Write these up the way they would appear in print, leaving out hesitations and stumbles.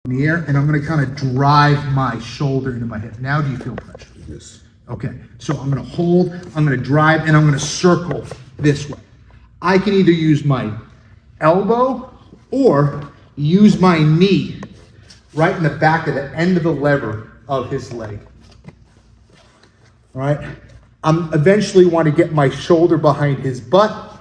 in the air, and I'm gonna kind of drive my shoulder into my hip. Now do you feel pressure? Yes. Okay, so I'm gonna hold, I'm gonna drive, and I'm gonna circle this way. I can either use my elbow or use my knee right in the back of the end of the lever of his leg. All right, I'm eventually want to get my shoulder behind his butt.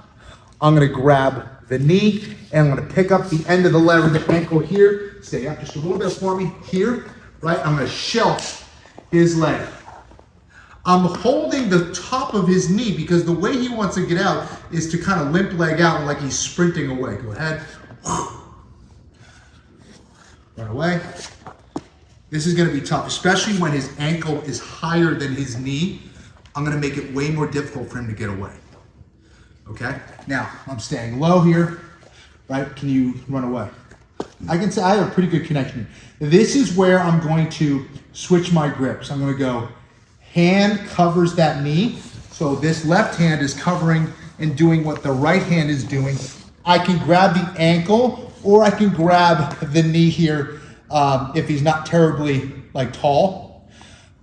I'm gonna grab the knee and I'm gonna pick up the end of the lever, the ankle here, stay up just a little bit for me here, right? I'm gonna shelf his leg. I'm holding the top of his knee because the way he wants to get out is to kind of limp leg out like he's sprinting away. Go ahead. Run away. This is gonna be tough, especially when his ankle is higher than his knee. I'm gonna make it way more difficult for him to get away. Okay? Now, I'm staying low here, right? Can you run away? I can say I have a pretty good connection. This is where I'm going to switch my grips. I'm gonna go hand covers that knee. So this left hand is covering and doing what the right hand is doing. I can grab the ankle or I can grab the knee here if he's not terribly like tall.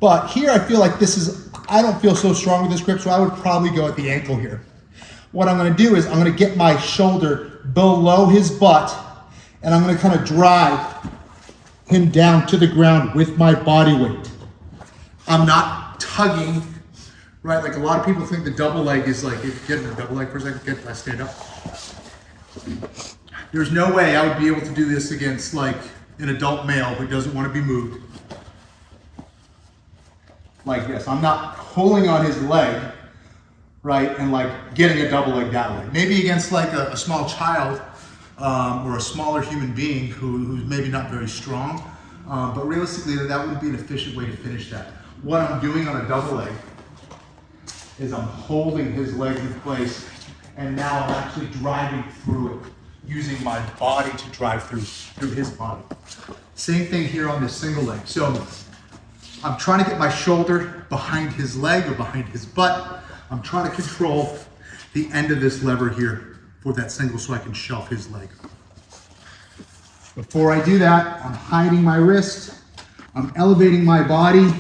But here I feel like this is, I don't feel so strong with this grip, so I would probably go at the ankle here. What I'm gonna do is I'm gonna get my shoulder below his butt and I'm gonna kind of drive him down to the ground with my body weight. I'm not tugging, right? Like a lot of people think the double leg is like, get in the double leg for a second, let's stand up. There's no way I would be able to do this against like an adult male who doesn't want to be moved. Like this, I'm not pulling on his leg, right? And like getting a double leg that way. Maybe against like a small child or a smaller human being who's maybe not very strong. But realistically, that wouldn't be an efficient way to finish that. What I'm doing on a double leg is I'm holding his legs in place, and now I'm actually driving through it, using my body to drive through his body. Same thing here on this single leg. So I'm trying to get my shoulder behind his leg or behind his butt. I'm trying to control the end of this lever here for that single so I can shelf his leg. Before I do that, I'm hiding my wrist, I'm elevating my body,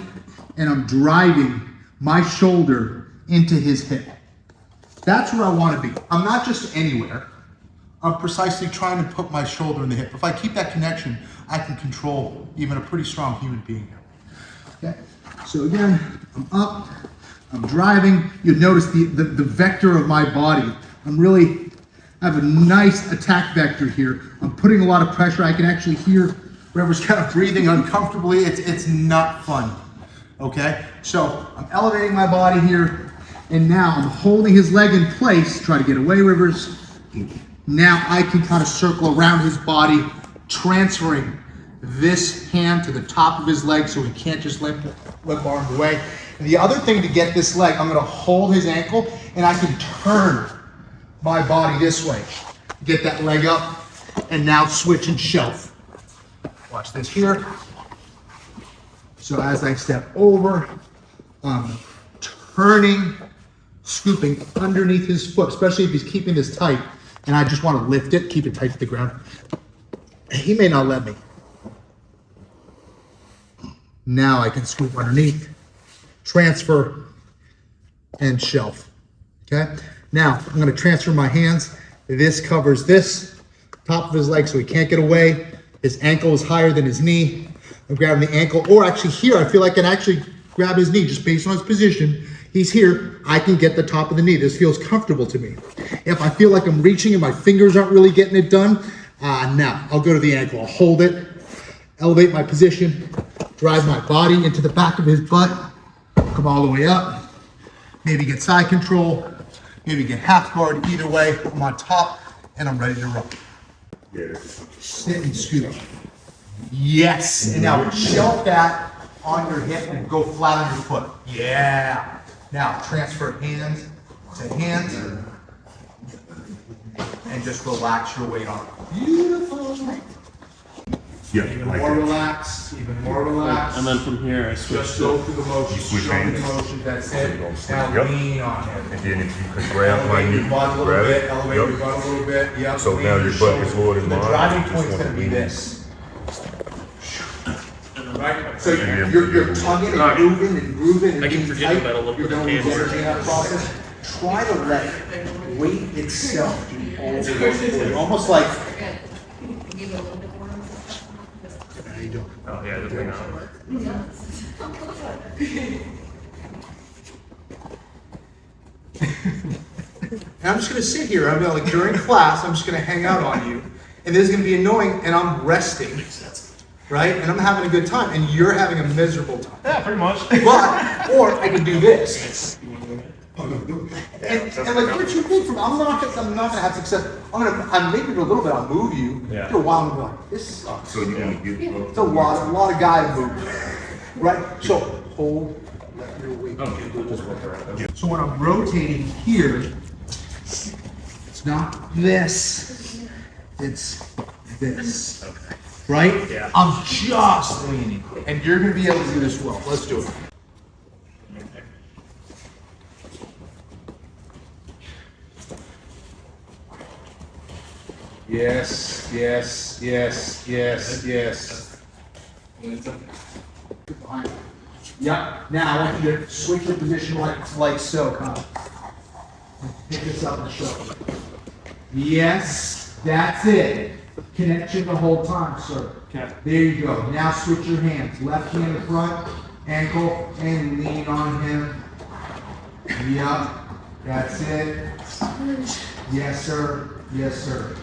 and I'm driving my shoulder into his hip. That's where I want to be. I'm not just anywhere. I'm precisely trying to put my shoulder in the hip. If I keep that connection, I can control even a pretty strong human being here. Okay, so again, I'm up, I'm driving. You'll notice the vector of my body. I have a nice attack vector here. I'm putting a lot of pressure. I can actually hear whoever's kind of breathing uncomfortably. It's not fun. Okay, so I'm elevating my body here, and now I'm holding his leg in place. Try to get away, Rivers. Now I can kind of circle around his body, transferring this hand to the top of his leg so he can't just limp arm away. And the other thing to get this leg, I'm gonna hold his ankle and I can turn my body this way. Get that leg up and now switch and shelf. Watch this here. So as I step over, I'm turning, scooping underneath his foot, especially if he's keeping this tight, and I just want to lift it, keep it tight to the ground. He may not let me. Now I can scoop underneath, transfer, and shelf. Okay? Now I'm going to transfer my hands. This covers this top of his leg so he can't get away. His ankle is higher than his knee. I'm grabbing the ankle, or actually here, I feel like I can actually grab his knee just based on his position. He's here, I can get the top of the knee. This feels comfortable to me. If I feel like I'm reaching and my fingers aren't really getting it done, now I'll go to the ankle. I'll hold it, elevate my position, drive my body into the back of his butt, come all the way up, maybe get side control, maybe get half guard. Either way, I'm on top and I'm ready to roll. Sit and scoop. Yes, and now shelf that on your hip and go flat on your foot. Yeah. Now transfer hands to hands and just relax your weight on it. Beautiful. Yeah, Even like more that. relaxed, even more relaxed. And then from here, I switch Just go through the motion, switch show me the hands. motion, that's it. Now Yep. lean on it. And then if you could grab my Elevate knee, your butt a little grab bit, it. elevate your Yep. butt a little bit. Yep. So lean now your your butt shoulder. is lower than The mine. driving You just point's wanna gonna be lean. this. Right? So you're tugging and moving and grooving and I can being forget tight. about a little You're bit of going to lose cancer. energy in that process. Try to let weight itself do all the work for you. Almost like, how you doing? Oh yeah, definitely not. And I'm just gonna sit here, I'm gonna, like, during class, I'm just gonna hang out on you, and this is gonna be annoying, and I'm resting, right? And I'm having a good time, and you're having a miserable time. Yeah, pretty much. But, or I can do this. And like, what you think from, I'm not gonna have success. I'm maybe a little bit, I'll move you. Yeah. After a while, I'm gonna be like, this sucks. So you want to get It's a lot of guy move, right? So hold, let your weight. So when I'm rotating here, it's not this, it's this, right? Yeah. I'm just leaning, and you're gonna be able to do this well. Let's do it. Yes, yes, yes, yes, yes. Yeah, now I want you to switch your position like so, kind of. Pick this up and show. Yes, that's it. Connection the whole time, sir. Okay. There you go. Now switch your hands. Left hand in front, ankle, and lean on him. Yep, that's it. Yes, sir. Yes, sir.